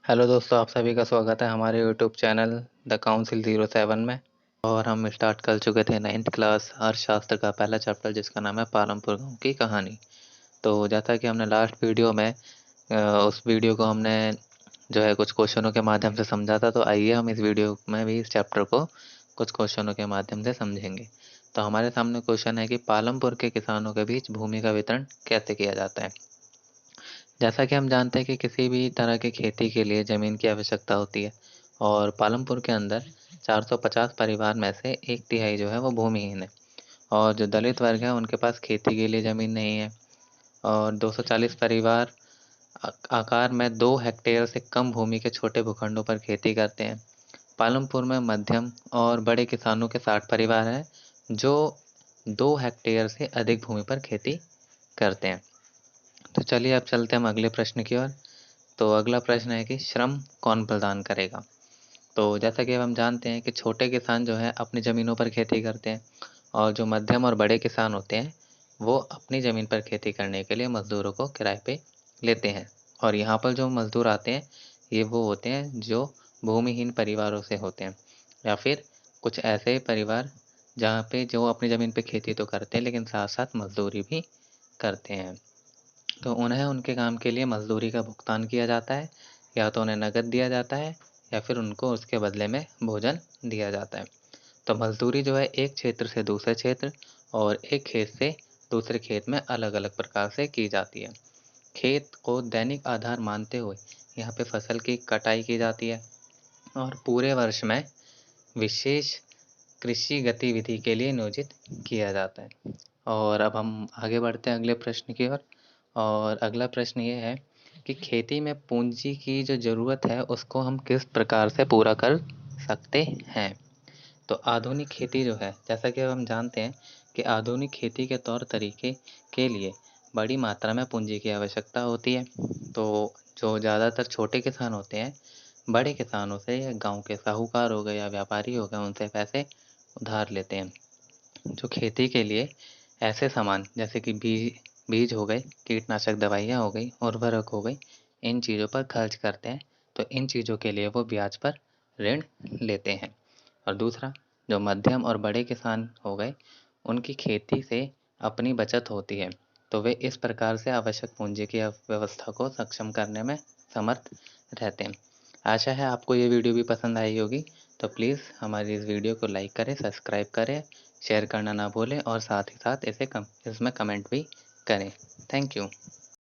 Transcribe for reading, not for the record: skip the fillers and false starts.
Hello दोस्तों, आप सभी का स्वागत है हमारे यूट्यूब चैनल द काउंसिल 07 में। और हम स्टार्ट कर चुके थे 9th क्लास अर्थशास्त्र का पहला चैप्टर, जिसका नाम है पालमपुर गांव की कहानी। तो जैसा कि हमने लास्ट वीडियो में उस वीडियो को हमने जो है कुछ क्वेश्चनों के माध्यम से समझा था, तो आइए हम इस वीडियो में भी इस चैप्टर को कुछ क्वेश्चनों के माध्यम से समझेंगे। तो हमारे सामने क्वेश्चन है कि पालमपुर के किसानों के बीच भूमि का वितरण कैसे किया जाता है। जैसा कि हम जानते हैं कि किसी भी तरह की खेती के लिए ज़मीन की आवश्यकता होती है, और पालमपुर के अंदर 450 परिवार में से एक तिहाई जो है वो भूमिहीन है। और जो दलित वर्ग है उनके पास खेती के लिए ज़मीन नहीं है। और 240 परिवार आकार में 2 हेक्टेयर से कम भूमि के छोटे भूखंडों पर खेती करते हैं। पालमपुर में मध्यम और बड़े किसानों के 60 परिवार हैं जो 2 हेक्टेयर से अधिक भूमि पर खेती करते हैं। तो चलिए अब चलते हैं हम अगले प्रश्न की ओर। तो अगला प्रश्न है कि श्रम कौन प्रदान करेगा। तो जैसा कि अब हम जानते हैं कि छोटे किसान जो है अपनी ज़मीनों पर खेती करते हैं, और जो मध्यम और बड़े किसान होते हैं वो अपनी ज़मीन पर खेती करने के लिए मज़दूरों को किराए पे लेते हैं। और यहाँ पर जो मज़दूर आते हैं ये वो होते हैं जो भूमिहीन परिवारों से होते हैं, या फिर कुछ ऐसे परिवार जहाँ पे जो अपनी ज़मीन पे खेती तो करते हैं लेकिन साथ साथ मज़दूरी भी करते हैं। तो उन्हें उनके काम के लिए मज़दूरी का भुगतान किया जाता है, या तो उन्हें नकद दिया जाता है या फिर उनको उसके बदले में भोजन दिया जाता है। तो मज़दूरी जो है एक क्षेत्र से दूसरे क्षेत्र और एक खेत से दूसरे खेत में अलग-अलग प्रकार से की जाती है। खेत को दैनिक आधार मानते हुए यहाँ पे फसल की कटाई की जाती है, और पूरे वर्ष में विशेष कृषि गतिविधि के लिए नियोजित किया जाता है। और अब हम आगे बढ़ते हैं अगले प्रश्न की ओर। और अगला प्रश्न ये है कि खेती में पूंजी की जो ज़रूरत है उसको हम किस प्रकार से पूरा कर सकते हैं। तो आधुनिक खेती जो है, जैसा कि अब हम जानते हैं कि आधुनिक खेती के तौर तरीके के लिए बड़ी मात्रा में पूंजी की आवश्यकता होती है। तो जो ज़्यादातर छोटे किसान होते हैं, बड़े किसानों से या गांव के साहूकार हो गए या व्यापारी हो गए, उनसे पैसे उधार लेते हैं। जो खेती के लिए ऐसे सामान जैसे कि बीज हो गए, कीटनाशक दवाइयाँ हो गई, उर्वरक हो गई, इन चीज़ों पर खर्च करते हैं। तो इन चीज़ों के लिए वो ब्याज पर ऋण लेते हैं। और दूसरा, जो मध्यम और बड़े किसान हो गए, उनकी खेती से अपनी बचत होती है। तो वे इस प्रकार से आवश्यक पूंजी की व्यवस्था को सक्षम करने में समर्थ रहते हैं। आशा है आपको ये वीडियो भी पसंद आई होगी। तो प्लीज़ हमारी इस वीडियो को लाइक करें, सब्सक्राइब करें, शेयर करना ना भूलें, और साथ ही साथ इसमें कमेंट भी करें। Thank you.